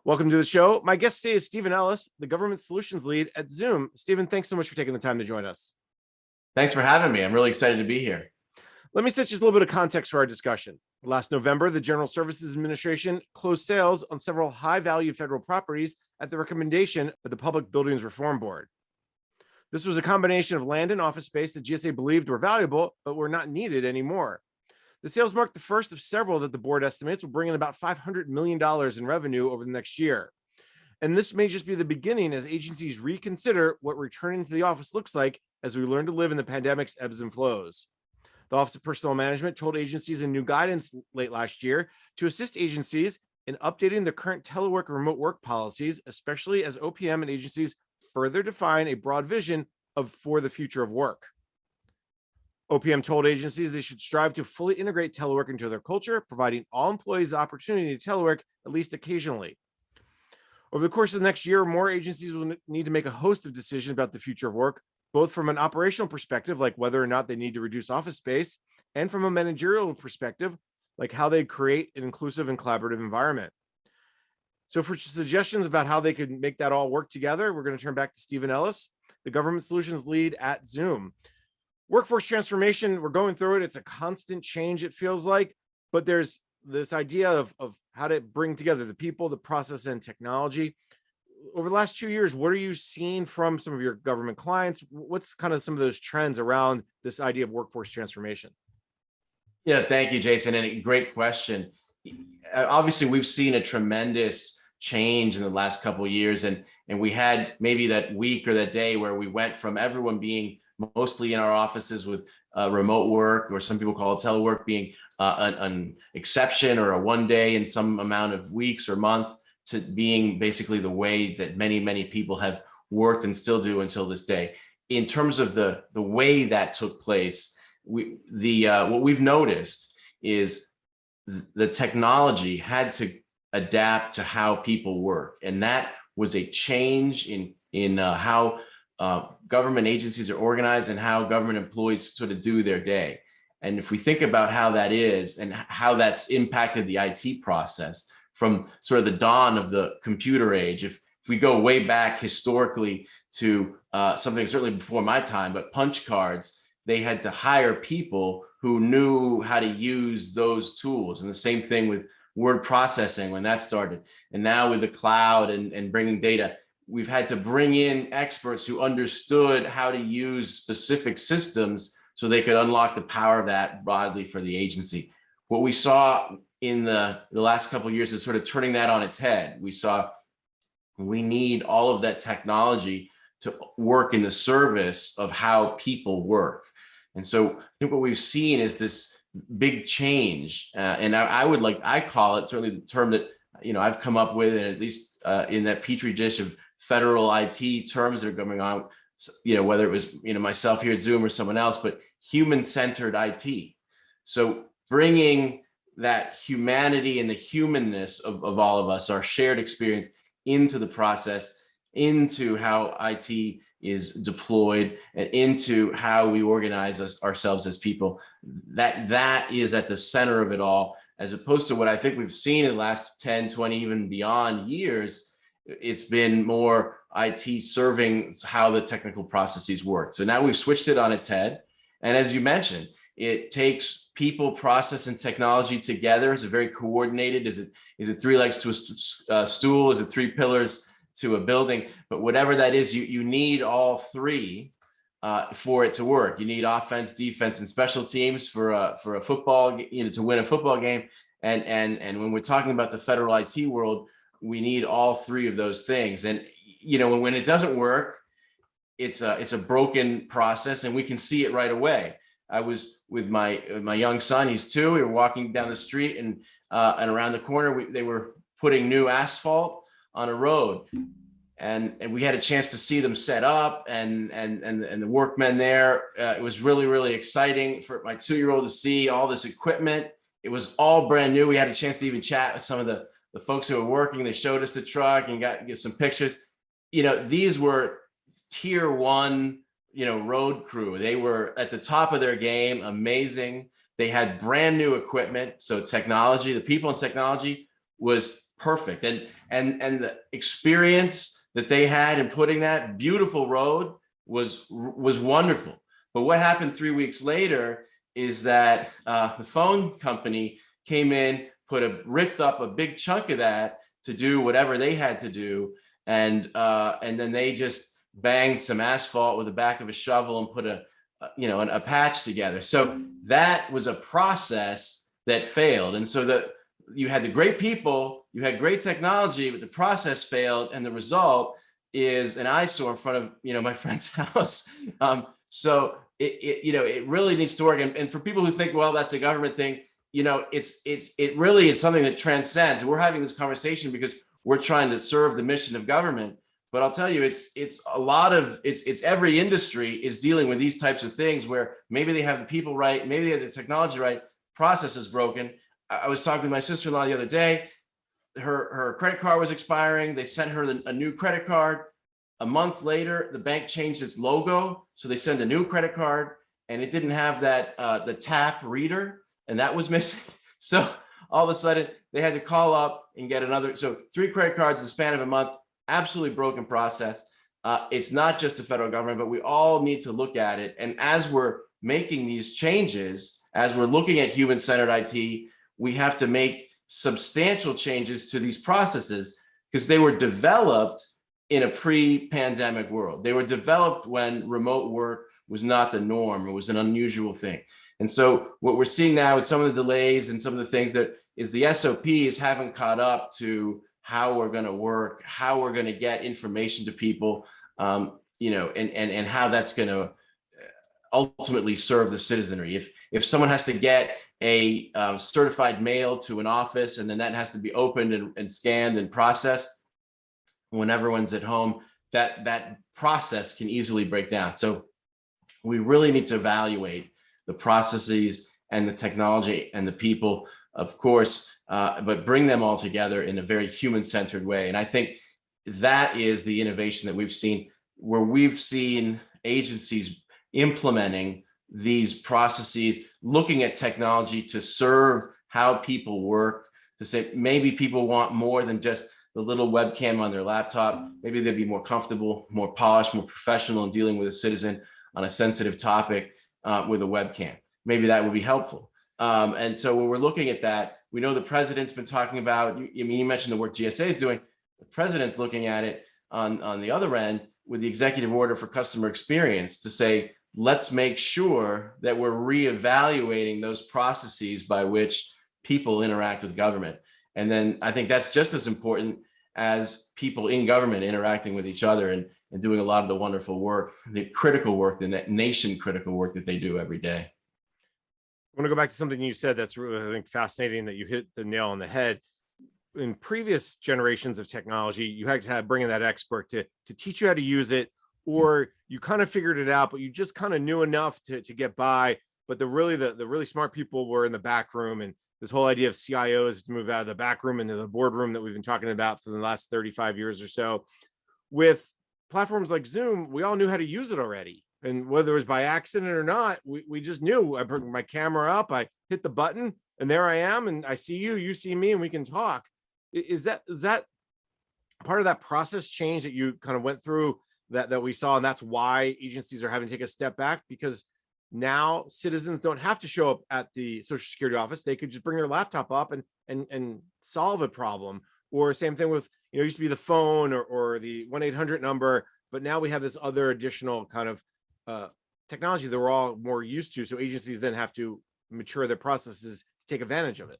Welcome to the show. My guest today is Stephen Ellis, the Government Solutions Lead at Zoom. Stephen, thanks so much for taking the time to join us. Thanks for having me. I'm really excited to be here. Let me set just a little bit of context for our discussion. Last November, the General Services Administration closed sales on several high-value federal properties at the recommendation of the Public Buildings Reform Board. This was a combination of land and office space that GSA believed were valuable, but were not needed anymore. The sales marked the first of several that the board estimates will bring in about $500 million in revenue over the next year. And this may just be the beginning as agencies reconsider what returning to the office looks like as we learn to live in the pandemic's ebbs and flows. The Office of Personnel Management told agencies in new guidance late last year to assist agencies in updating the current telework and remote work policies, especially as OPM and agencies further define a broad vision for the future of work. OPM told agencies they should strive to fully integrate telework into their culture, providing all employees the opportunity to telework at least occasionally. Over the course of the next year, more agencies will need to make a host of decisions about the future of work, both from an operational perspective, like whether or not they need to reduce office space, and from a managerial perspective, like how they create an inclusive and collaborative environment. So for suggestions about how they could make that all work together, we're going to turn back to Stephen Ellis, the Government Solutions Lead at Zoom. Workforce transformation, we're going through it. It's a constant change, it feels like, but there's this idea of how to bring together the people, the process, and technology. Over the last 2 years, what are you seeing from some of your government clients? What's kind of some of those trends around this idea of workforce transformation? Yeah, thank you, Jason. And a great question. Obviously, we've seen a tremendous change in the last couple of years. And we had maybe that week or that day where we went from everyone being mostly in our offices with remote work, or some people call it telework, being an exception or a one day in some amount of weeks or month, to being basically the way that many people have worked and still do until this day. In terms of the way that took place, what we've noticed is the technology had to adapt to how people work, and that was a change in how government agencies are organized and how government employees sort of do their day. And if we think about how that is and how that's impacted the IT process from sort of the dawn of the computer age, if we go way back historically to something certainly before my time, but punch cards, they had to hire people who knew how to use those tools. And the same thing with word processing when that started. And now with the cloud and bringing data, we've had to bring in experts who understood how to use specific systems so they could unlock the power of that broadly for the agency. What we saw in the last couple of years is sort of turning that on its head. We saw we need all of that technology to work in the service of how people work. And so I think what we've seen is this big change. And I call it, certainly the term that I've come up with, and at least in that petri dish of federal IT terms that are going on, whether it was myself here at Zoom or someone else, but human-centered IT. So bringing that humanity and the humanness of all of us, our shared experience, into the process, into how IT is deployed, and into how we organize ourselves as people. That is at the center of it all, as opposed to what I think we've seen in the last 10, 20, even beyond years. It's been more IT serving how the technical processes work. So now we've switched it on its head. And as you mentioned, it takes people, process, and technology together. Is it very coordinated? Is it three legs to a stool? Is it three pillars to a building? But whatever that is, you need all three for it to work. You need offense, defense, and special teams for a football, to win a football game. And when we're talking about the federal IT world, we need all three of those things. And when it doesn't work, it's a broken process, and we can see it right away. I was with my young son; he's 2. We were walking down the street, and around the corner, they were putting new asphalt on a road, and we had a chance to see them set up and the workmen there. It was really exciting for my 2-year-old to see all this equipment. It was all brand new. We had a chance to even chat with some of the folks who were working. They showed us the truck and get some pictures. These were tier 1, road crew. They were at the top of their game, amazing. They had brand new equipment. So technology, the people in technology was perfect. And the experience that they had in putting that beautiful road was wonderful. But what happened 3 weeks later is that the phone company came in, ripped up a big chunk of that to do whatever they had to do, and then they just banged some asphalt with the back of a shovel and put a patch together. So that was a process that failed. And so you had the great people, you had great technology, but the process failed, and the result is an eyesore in front of my friend's house. So it really needs to work. And for people who think, well, that's a government thing, it really is something that transcends. And we're having this conversation because we're trying to serve the mission of government. But I'll tell you, it's every industry is dealing with these types of things where maybe they have the people right, maybe they have the technology right, process is broken. I was talking to my sister-in-law the other day. Her credit card was expiring. They sent her a new credit card. A month later, the bank changed its logo, so they sent a new credit card, and it didn't have the tap reader, and that was missing. So all of a sudden, they had to call up and get another. So 3 credit cards in the span of a month. Absolutely broken process. It's not just the federal government, but we all need to look at it. And as we're making these changes, as we're looking at human-centered IT, we have to make substantial changes to these processes because they were developed in a pre-pandemic world. They were developed when remote work was not the norm. It was an unusual thing. And so what we're seeing now with some of the delays and some of the things that is the SOPs haven't caught up to how we're going to work, how we're going to get information to people, and how that's going to ultimately serve the citizenry. If someone has to get a certified mail to an office and then that has to be opened and scanned and processed when everyone's at home, that process can easily break down. So we really need to evaluate the processes and the technology and the people, of course, but bring them all together in a very human-centered way. And I think that is the innovation that we've seen, where we've seen agencies implementing these processes, looking at technology to serve how people work, to say maybe people want more than just the little webcam on their laptop. Maybe they'd be more comfortable, more polished, more professional in dealing with a citizen on a sensitive topic with a webcam. Maybe that would be helpful. And so when we're looking at that, we know the president's been talking about, you mentioned the work GSA is doing. The president's looking at it on the other end with the executive order for customer experience to say, let's make sure that we're reevaluating those processes by which people interact with government. And then I think that's just as important as people in government interacting with each other and doing a lot of the wonderful work, the critical work, the nation critical work that they do every day. I want to go back to something you said that's really, I think, fascinating, that you hit the nail on the head. In previous generations of technology, you had to bring in that expert to teach you how to use it, or you kind of figured it out, but you just kind of knew enough to get by. But the really smart people were in the back room, and this whole idea of CIOs to move out of the back room into the boardroom that we've been talking about for the last 35 years or so. With platforms like Zoom, we all knew how to use it already. And whether it was by accident or not, we just knew. I bring my camera up, I hit the button, and there I am, and I see you, you see me, and we can talk. Is that part of that process change that you kind of went through that we saw, and that's why agencies are having to take a step back? Because now citizens don't have to show up at the Social Security office. They could just bring their laptop up and solve a problem. Or same thing with, it used to be the phone or the 1-800 number, but now we have this other additional kind of technology that we're all more used to. So agencies then have to mature their processes to take advantage of it.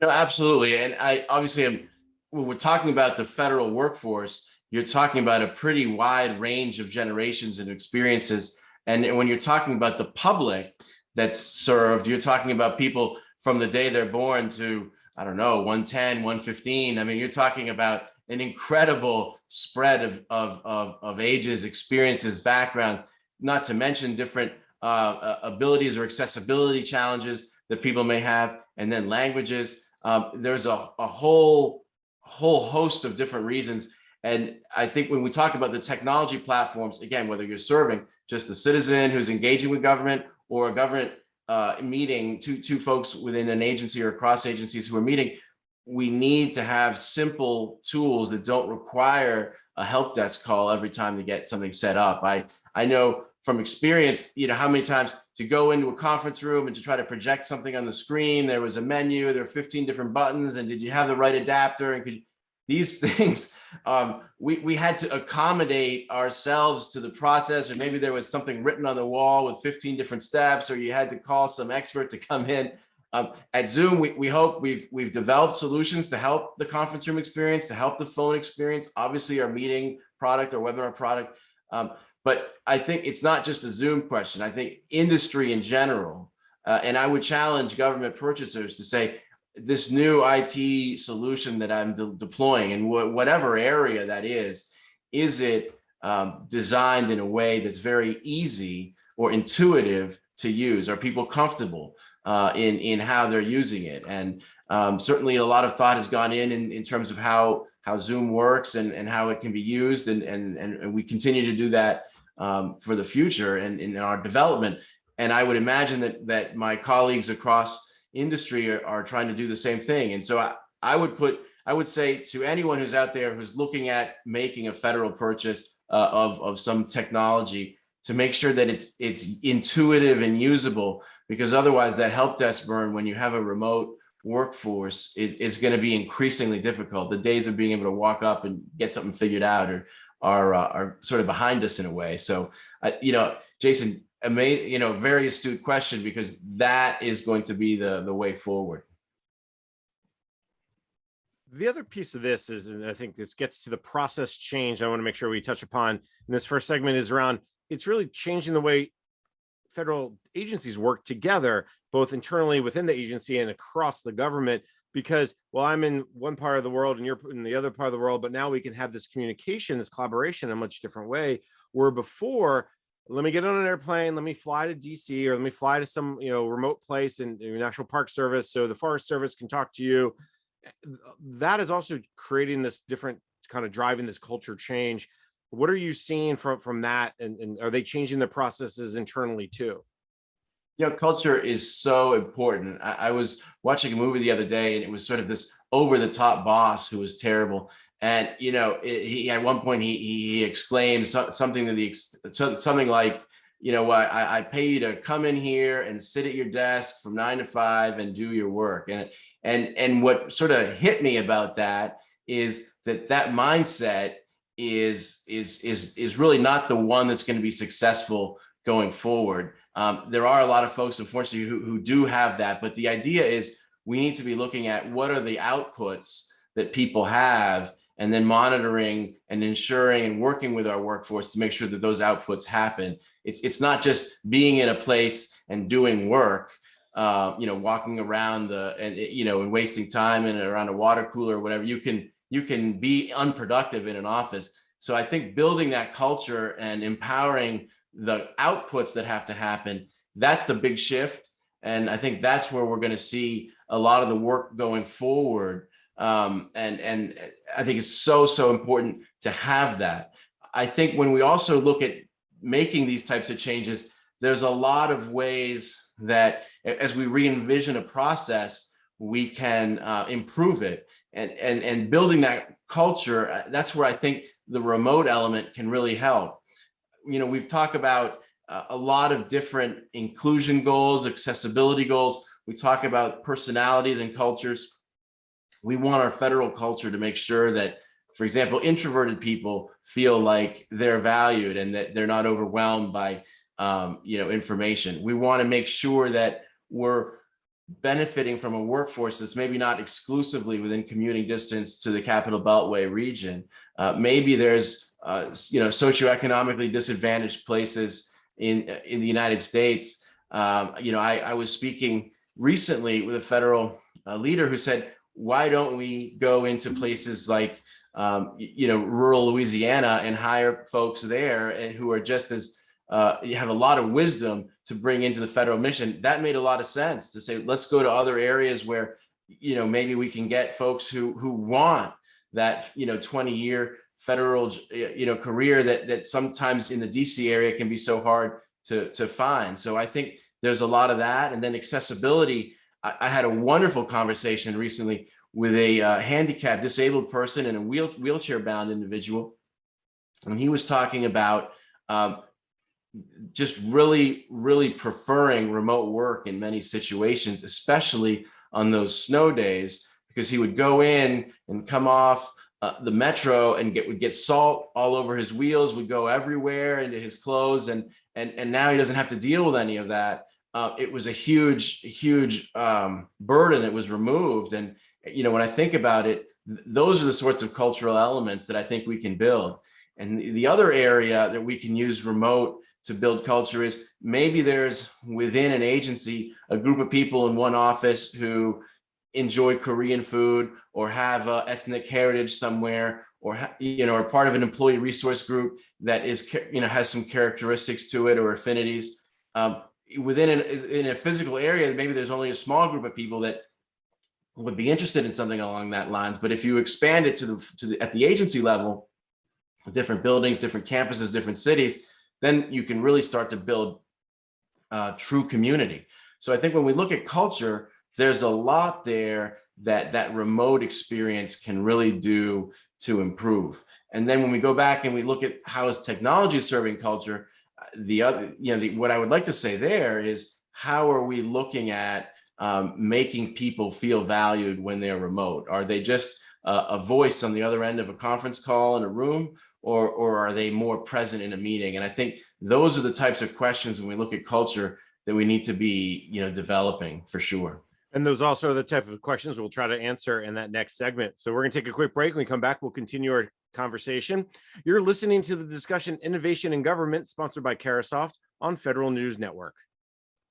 No, absolutely. And I obviously when we're talking about the federal workforce, you're talking about a pretty wide range of generations and experiences. And when you're talking about the public that's served, you're talking about people from the day they're born to, I don't know, 110, 115. I mean, you're talking about an incredible spread of ages, experiences, backgrounds, not to mention different abilities or accessibility challenges that people may have, and then languages. There's a whole host of different reasons. And I think when we talk about the technology platforms, again, whether you're serving just the citizen who's engaging with government, or a government meeting, two folks within an agency or across agencies who are meeting, we need to have simple tools that don't require a help desk call every time to get something set up. I know from experience, how many times to go into a conference room and to try to project something on the screen, there was a menu, there were 15 different buttons, and did you have the right adapter? And these things, we had to accommodate ourselves to the process, or maybe there was something written on the wall with 15 different steps, or you had to call some expert to come in. At Zoom, we hope we've developed solutions to help the conference room experience, to help the phone experience, obviously our meeting product, our webinar product. But I think it's not just a Zoom question. I think industry in general, and I would challenge government purchasers to say, this new IT solution that I'm deploying in whatever area that is it designed in a way that's very easy or intuitive to use? Are people comfortable in how they're using it? And certainly a lot of thought has gone in terms of how Zoom works and how it can be used. And we continue to do that for the future and in our development. And I would imagine that my colleagues across industry are trying to do the same thing. And so I would say to anyone who's out there who's looking at making a federal purchase of some technology, to make sure that it's intuitive and usable, because otherwise that help desk burn, when you have a remote workforce, it's going to be increasingly difficult. The days of being able to walk up and get something figured out are sort of behind us in a way. So, Jason, very astute question, because that is going to be the way forward. The other piece of this is, and I think this gets to the process change I want to make sure we touch upon in this first segment, is around, it's really changing the way federal agencies work together, both internally within the agency and across the government. Because, well, I'm in one part of the world and you're in the other part of the world, but now we can have this communication, this collaboration in a much different way, where before, let me get on an airplane, let me fly to DC, or let me fly to some remote place in National Park Service so the Forest Service can talk to you. That is also creating this different kind of driving this culture change. What are you seeing from that, and are they changing the processes internally too? Culture is so important. I was watching a movie the other day, and it was sort of this over-the-top boss who was terrible. And he at one point he exclaimed something something like, I pay you to come in here and sit at your desk from 9 to 5 and do your work. And what sort of hit me about that is that mindset is really not the one that's going to be successful going forward. There are a lot of folks, unfortunately, who do have that, but the idea is we need to be looking at what are the outputs that people have, and then monitoring and ensuring and working with our workforce to make sure that those outputs happen. It's not just being in a place and doing work, walking around and wasting time and around a water cooler or whatever. You can be unproductive in an office. So I think building that culture and empowering the outputs that have to happen, that's the big shift. And I think that's where we're going to see a lot of the work going forward. And I think it's so important to have that. I think when we also look at making these types of changes, there's a lot of ways that as we re-envision a process, we can improve it, and building that culture. That's where I think the remote element can really help. We've talked about a lot of different inclusion goals, accessibility goals. We talk about personalities and cultures. We want our federal culture to make sure that, for example, introverted people feel like they're valued and that they're not overwhelmed by information. We want to make sure that we're benefiting from a workforce that's maybe not exclusively within commuting distance to the Capital Beltway region. Maybe there's socioeconomically disadvantaged places in the United States. I was speaking recently with a federal leader who said, why don't we go into places like rural Louisiana and hire folks there and who are just as have a lot of wisdom to bring into the federal mission? That made a lot of sense to say, let's go to other areas where maybe we can get folks who want that 20-year federal career that sometimes in the DC area can be so hard to find. So I think there's a lot of that. And then accessibility. I had a wonderful conversation recently with a handicapped, disabled person and a wheelchair-bound individual, and he was talking about just really preferring remote work in many situations, especially on those snow days, because he would go in and come off the metro and would get salt all over his wheels, would go everywhere into his clothes, and now he doesn't have to deal with any of that. It was a huge burden that was removed. And when I think about it, those are the sorts of cultural elements that I think we can build. And the other area that we can use remote to build culture is maybe there's within an agency a group of people in one office who enjoy Korean food or have ethnic heritage somewhere, or are part of an employee resource group that is has some characteristics to it or affinities. Within in a physical area, maybe there's only a small group of people that would be interested in something along that lines. But if you expand it at the agency level, different buildings, different campuses, different cities, then you can really start to build true community. So I think when we look at culture, there's a lot there that remote experience can really do to improve. And then when we go back and we look at how is technology serving culture, what I would like to say there is, how are we looking at making people feel valued when they're remote? Are they just a voice on the other end of a conference call in a room, or are they more present in a meeting? And I think those are the types of questions when we look at culture that we need to be, developing for sure. And those also are the type of questions we'll try to answer in that next segment. So we're going to take a quick break. When we come back, we'll continue our conversation. You're listening to the discussion Innovation in Government, sponsored by Carahsoft on Federal News Network.